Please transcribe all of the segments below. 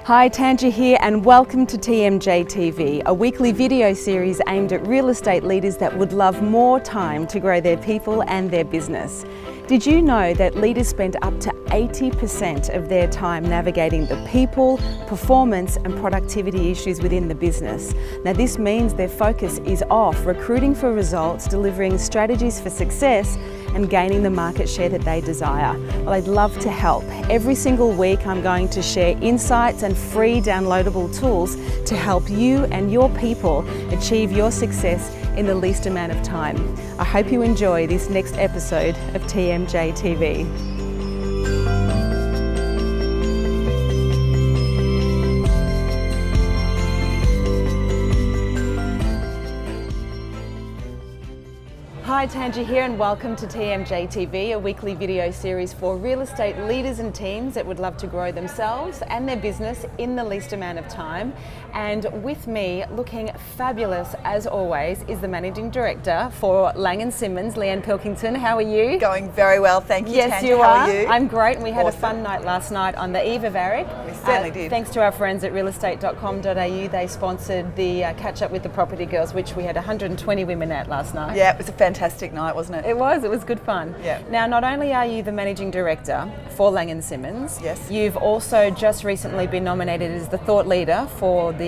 Hi, Tanja here and welcome to TMJ TV, a weekly video series aimed at real estate leaders that would love more time to grow their people and their business. Did you know that leaders spend up to 80% of their time navigating the people, performance and productivity issues within the business? Now this means their focus is off recruiting for results, delivering strategies for success and gaining the market share that they desire. Well, I'd love to help. Every single week I'm going to share insights and free downloadable tools to help you and your people achieve your success in the least amount of time. I hope you enjoy this next episode of TMJ TV. Hi, Tanja here and welcome to TMJ TV, a weekly video series for real estate leaders and teams that would love to grow themselves and their business in the least amount of time. And with me, looking fabulous as always, is the Managing Director for Laing+Simmons, Leanne Pilkington. How are you? Going very well, thank you, Yes, Tanja. you How are. are you? I'm great, and we had Awesome. a fun night last night on the eve of ARIC. We certainly did. Thanks to our friends at realestate.com.au, they sponsored the Catch Up with the Property Girls, which we had 120 women at last night. Yeah, it was a fantastic night, wasn't it? It was good fun. Yeah. Now, not only are you the Managing Director for Laing+Simmons, Yes. you've also just recently been nominated as the Thought Leader for the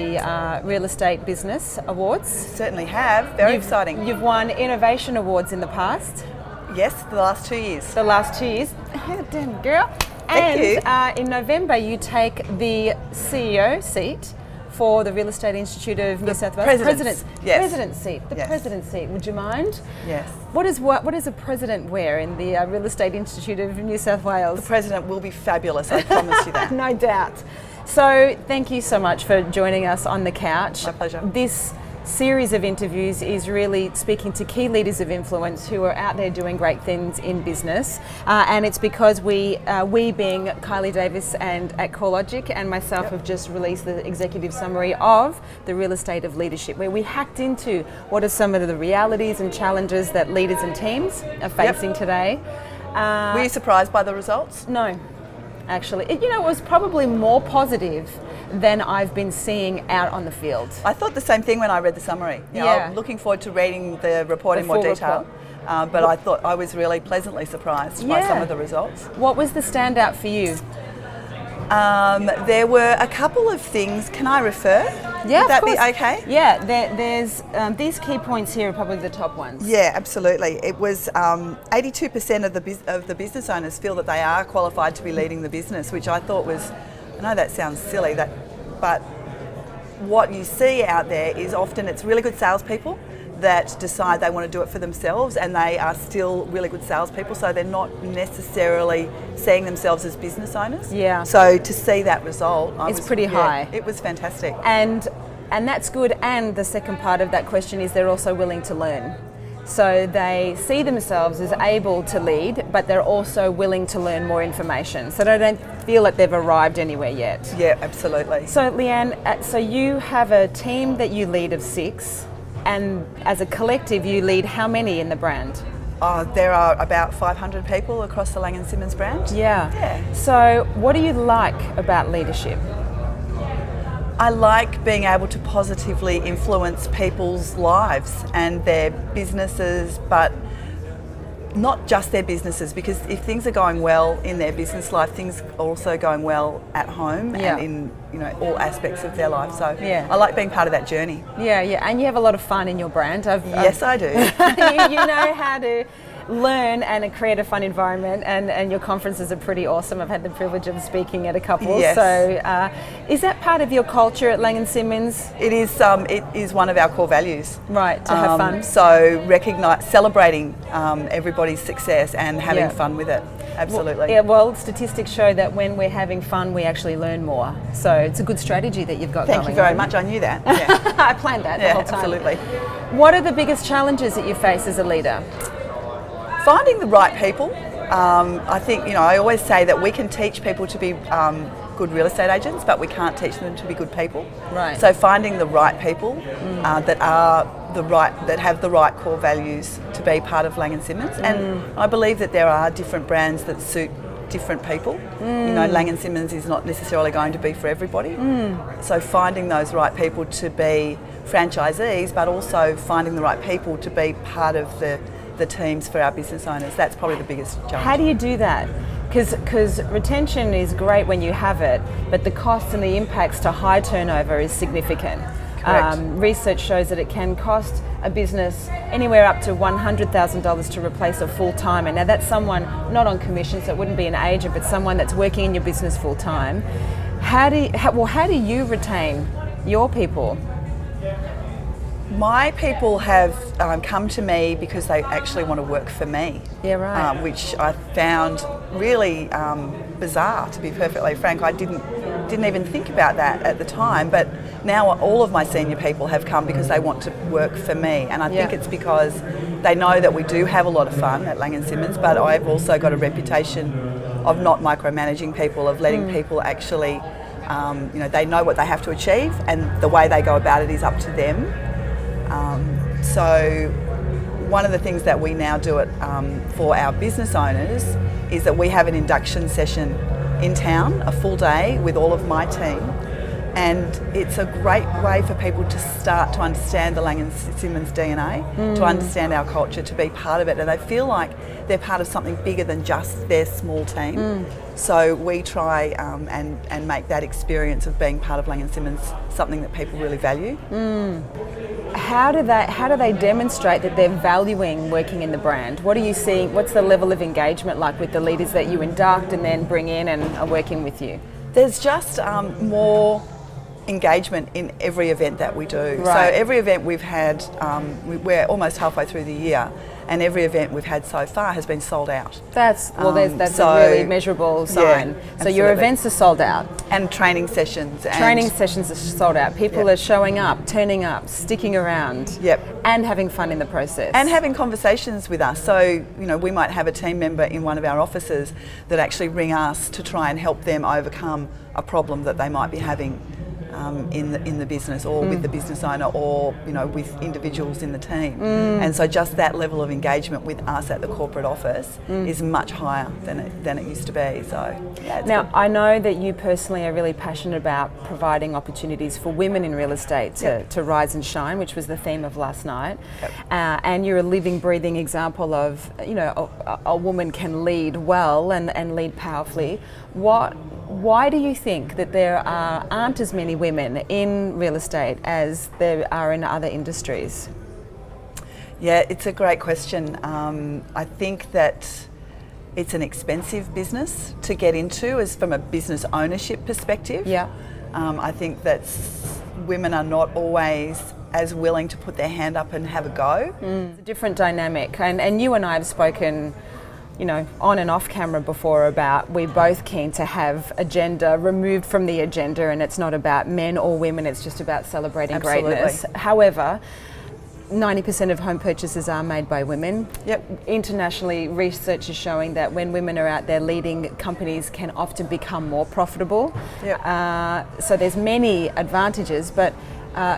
Real Estate Business Awards. Certainly have, very exciting. You've won Innovation Awards in the past, Yes, the last 2 years. the last 2 years. Damn, girl. Thank you. And in November, you take the CEO seat for the Real Estate Institute of New South Wales. President's, yes. President's seat. The Yes. President's seat. Would you mind? Yes. What does a president wear in the Real Estate Institute of New South Wales? The President will be fabulous, I promise you that. No doubt. So thank you so much for joining us on the couch. My pleasure. This series of interviews is really speaking to key leaders of influence who are out there doing great things in business, and it's because we being Kylie Davis and at CoreLogic and myself have just released the executive summary of the Real Estate of Leadership, where we hacked into what are some of the realities and challenges that leaders and teams are facing today. Were you surprised by the results? No, actually. It was probably more positive than I've been seeing out on the field. I thought the same thing when I read the summary. You know, Yeah. I'm looking forward to reading the report The in more full detail. But I thought I was really pleasantly surprised by some of the results. What was the standout for you? There were a couple of things. Can I refer? Yeah, Would that of course. be okay? Yeah, there's these key points here are probably the top ones. Yeah, absolutely. It was 82% of the business owners feel that they are qualified to be leading the business, which I thought was, I know that sounds silly, but what you see out there is often it's really good salespeople that decide they want to do it for themselves, and they are still really good salespeople, so they're not necessarily seeing themselves as business owners. Yeah. So to see that result, It's pretty high. It was fantastic. And that's good. And the second part of that question is they're also willing to learn. So they see themselves as able to lead, but they're also willing to learn more information. So they don't feel like they've arrived anywhere yet. Yeah, absolutely. So Leanne, so you have a team that you lead of 6, and as a collective you lead how many in the brand? There are about 500 people across the Laing+Simmons brand. Yeah. Yeah. So what do you like about leadership? I like being able to positively influence people's lives and their businesses, but not just their businesses, because if things are going well in their business life, things are also going well at home and in all aspects of their life. So Yeah. I like being part of that journey. Yeah, and you have a lot of fun in your brand. Yes, I do. you know how to learn and create a fun environment, and your conferences are pretty awesome. I've had the privilege of speaking at a couple. Yes. So is that part of your culture at Laing+Simmons? It is one of our core values. Right, to have fun. So celebrating everybody's success and having Yeah. fun with it. Absolutely. Well, statistics show that when we're having fun, we actually learn more. So it's a good strategy that you've got going on. Thank you very much. I knew that. Yeah, I planned that the whole time. absolutely. What are the biggest challenges that you face as a leader? Finding the right people. I think, I always say that we can teach people to be good real estate agents, but we can't teach them to be good people. Right. So finding the right people that have the right core values to be part of Laing+Simmons. And I believe that there are different brands that suit different people. You know, Laing+Simmons is not necessarily going to be for everybody. So finding those right people to be franchisees, but also finding the right people to be part of the teams for our business owners, that's probably the biggest challenge. How do you do that? Because retention is great when you have it, but the costs and the impacts to high turnover is significant. Research shows that it can cost a business anywhere up to $100,000 to replace a full-timer. Now that's someone not on commission, so it wouldn't be an agent, but someone that's working in your business full-time. How do you retain your people? My people have come to me because they actually want to work for me. Yeah, right. Which I found really bizarre, to be perfectly frank. I didn't even think about that at the time, but now all of my senior people have come because they want to work for me, and I think it's because they know that we do have a lot of fun at Laing+Simmons, but I've also got a reputation of not micromanaging people, of letting people actually, you know, they know what they have to achieve, and the way they go about it is up to them. So one of the things that we now do for our business owners is that we have an induction session in town, a full day with all of my team, and it's a great way for people to start to understand the Laing+Simmons DNA, to understand our culture, to be part of it, and they feel like they're part of something bigger than just their small team. So we try and make that experience of being part of Laing+Simmons something that people really value. How do they demonstrate that they're valuing working in the brand? What are you seeing? What's the level of engagement like with the leaders that you induct and then bring in and are working with you? There's just more engagement in every event that we do. Right. So every event we've had, we're almost halfway through the year, and every event we've had so far has been sold out. That's a really measurable sign. Yeah, so your events are sold out. And training sessions. Training sessions are sold out. People are showing up, turning up, sticking around, and having fun in the process. And having conversations with us. So, you know, we might have a team member in one of our offices that actually ring us to try and help them overcome a problem that they might be having in the business, or with the business owner, or, you know, with individuals in the team. And so just that level of engagement with us at the corporate office is much higher than it used to be. So now good. I know that you personally are really passionate about providing opportunities for women in real estate to rise and shine, which was the theme of last night. And you're a living, breathing example of, you know, a woman can lead well and lead powerfully. Why do you think that there aren't as many women in real estate as there are in other industries? Yeah, it's a great question. I think that it's an expensive business to get into, as from a business ownership perspective. I think that women are not always as willing to put their hand up and have a go. It's a different dynamic, and you and I have spoken, you know, on and off camera before about we're both keen to have a gender removed from the agenda, and it's not about men or women, it's just about celebrating greatness. However, 90% of home purchases are made by women. Internationally, research is showing that when women are out there leading, companies can often become more profitable. So there's many advantages, but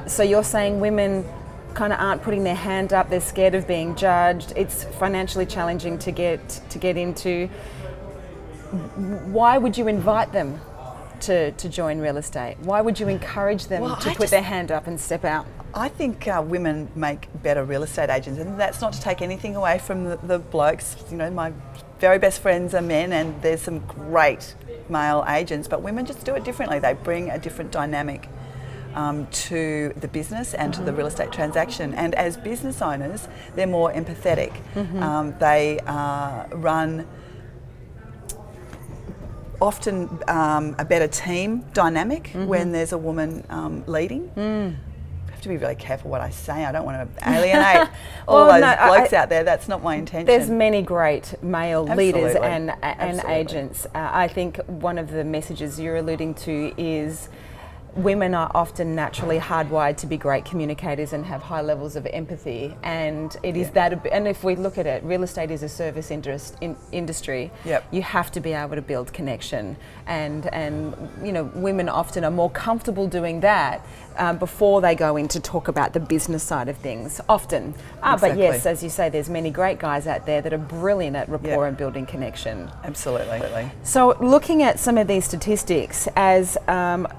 so you're saying women kind of aren't putting their hand up, they're scared of being judged, it's financially challenging to get into. Why would you invite them to join real estate? Why would you encourage them to put their hand up and step out? I think women make better real estate agents, and that's not to take anything away from the blokes. You know, my very best friends are men, and there's some great male agents, but women just do it differently. They bring a different dynamic to the business and to the real estate transaction. And as business owners, they're more empathetic. They run often a better team dynamic when there's a woman leading. I have to be really careful what I say. I don't want to alienate all those blokes out there. That's not my intention. There's many great male leaders and agents. I think one of the messages you're alluding to is women are often naturally hardwired to be great communicators and have high levels of empathy, and it is that. And if we look at it, real estate is a service industry. Yep. You have to be able to build connection, and you know, women often are more comfortable doing that before they go in to talk about the business side of things. Often, Exactly. But yes, as you say, there's many great guys out there that are brilliant at rapport and building connection. Absolutely. So, looking at some of these statistics, as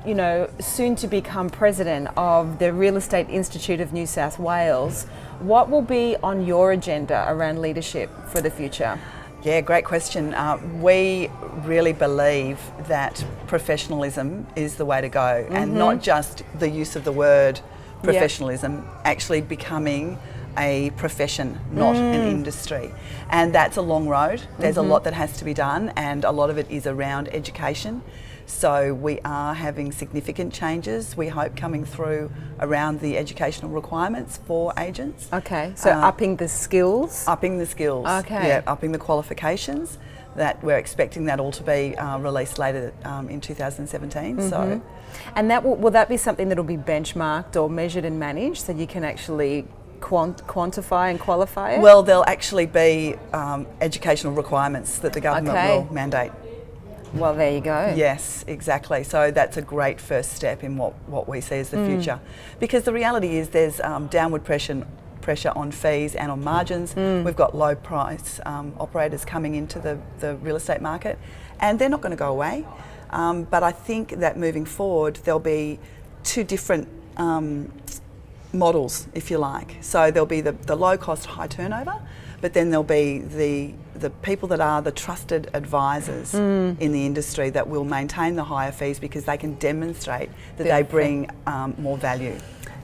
you know, soon to become president of the Real Estate Institute of New South Wales, what will be on your agenda around leadership for the future? Yeah, great question. We really believe that professionalism is the way to go, and not just the use of the word professionalism, actually becoming a profession, not an industry. And that's a long road. There's a lot that has to be done, and a lot of it is around education. So we are having significant changes, we hope, coming through around the educational requirements for agents. Okay, so upping the skills? Upping the skills, upping the qualifications. That we're expecting that all to be released later in 2017. So, and that will that be something that will be benchmarked or measured and managed, so you can actually quantify and qualify it? Well, there'll actually be educational requirements that the government will mandate. Well, there you go. Yes, exactly. So that's a great first step in what we see as the future. Because the reality is there's downward pressure on fees and on margins. We've got low price operators coming into the real estate market, and they're not going to go away. But I think that moving forward, there'll be two different models, if you like. So there'll be the low cost, high turnover, but then there'll be the people that are the trusted advisors in the industry that will maintain the higher fees because they can demonstrate that they bring more value.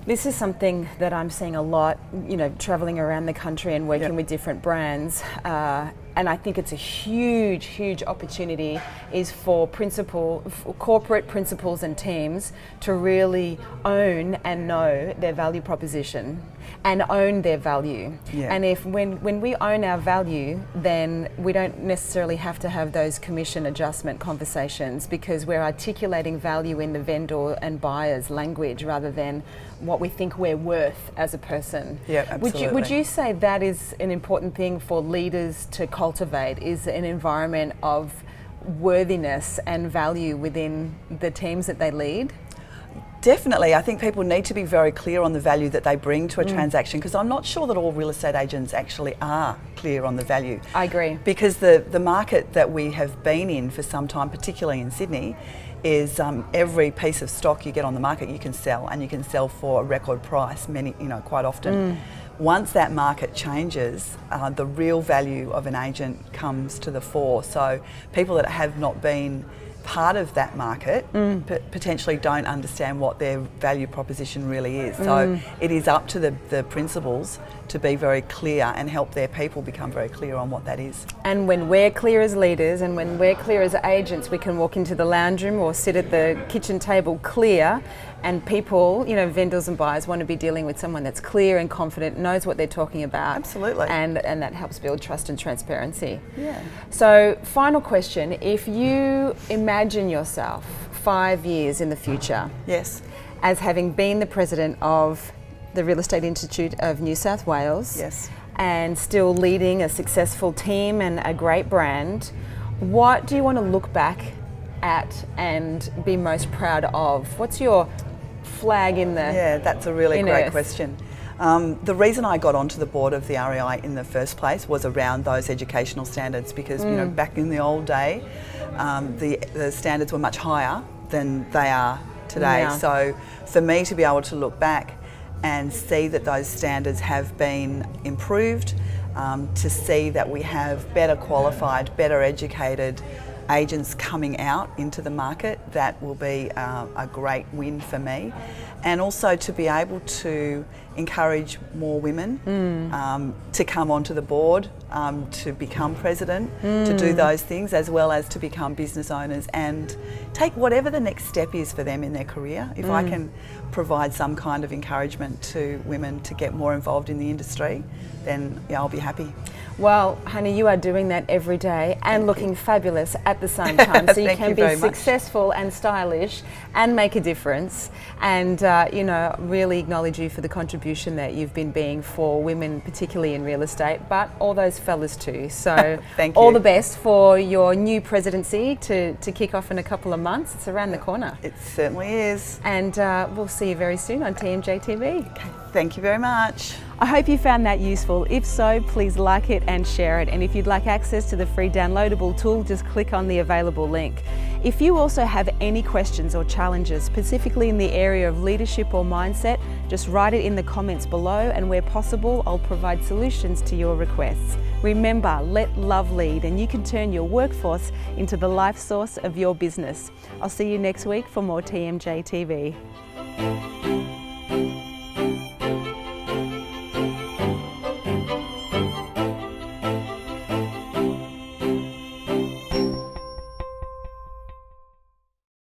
This is something that I'm seeing a lot, you know, travelling around the country and working with different brands. And I think it's a huge, huge opportunity is for corporate principals and teams to really own and know their value proposition and own their value. Yeah. And if when we own our value, then we don't necessarily have to have those commission adjustment conversations, because we're articulating value in the vendor and buyer's language rather than what we think we're worth as a person. Yeah, absolutely. Would you say that is an important thing for leaders to cultivate, is an environment of worthiness and value within the teams that they lead? Definitely. I think people need to be very clear on the value that they bring to a transaction, because I'm not sure that all real estate agents actually are clear on the value. I agree. Because the market that we have been in for some time, particularly in Sydney, is every piece of stock you get on the market you can sell, and you can sell for a record price, quite often. Once that market changes, the real value of an agent comes to the fore. So people that have not been part of that market potentially don't understand what their value proposition really is. So it is up to the principals to be very clear and help their people become very clear on what that is. And when we're clear as leaders and when we're clear as agents, we can walk into the lounge room or sit at the kitchen table clear, and people, you know, vendors and buyers want to be dealing with someone that's clear and confident, knows what they're talking about. Absolutely. And that helps build trust and transparency. Yeah. So, final question, if you imagine yourself 5 years in the future, Yes. as having been the president of the Real Estate Institute of New South Wales, Yes. and still leading a successful team and a great brand, what do you want to look back at and be most proud of? What's your flag in the Yeah, that's a really great earth? question. The reason I got onto the board of the REI in the first place was around those educational standards, because you know, back in the old day, the standards were much higher than they are today. Now. So for me to be able to look back and see that those standards have been improved, to see that we have better qualified, better educated agents coming out into the market, that will be a great win for me. And also to be able to encourage more women to come onto the board, to become president, to do those things, as well as to become business owners and take whatever the next step is for them in their career. If I can provide some kind of encouragement to women to get more involved in the industry, then yeah, I'll be happy. Well, honey, you are doing that every day and looking fabulous at at the same time, so you Thank can you be very much. successful and stylish and make a difference. And you know, really acknowledge you for the contribution that you've been being for women, particularly in real estate, but all those fellas too. So Thank all you. the best for your new presidency to kick off in a couple of months. It's around the corner. It certainly is. And we'll see you very soon on TMJ TV. Thank you very much. I hope you found that useful. If so, please like it and share it. And if you'd like access to the free downloadable tool, just click on the available link. If you also have any questions or challenges, specifically in the area of leadership or mindset, just write it in the comments below, and where possible, I'll provide solutions to your requests. Remember, let love lead, and you can turn your workforce into the life source of your business. I'll see you next week for more TMJ TV.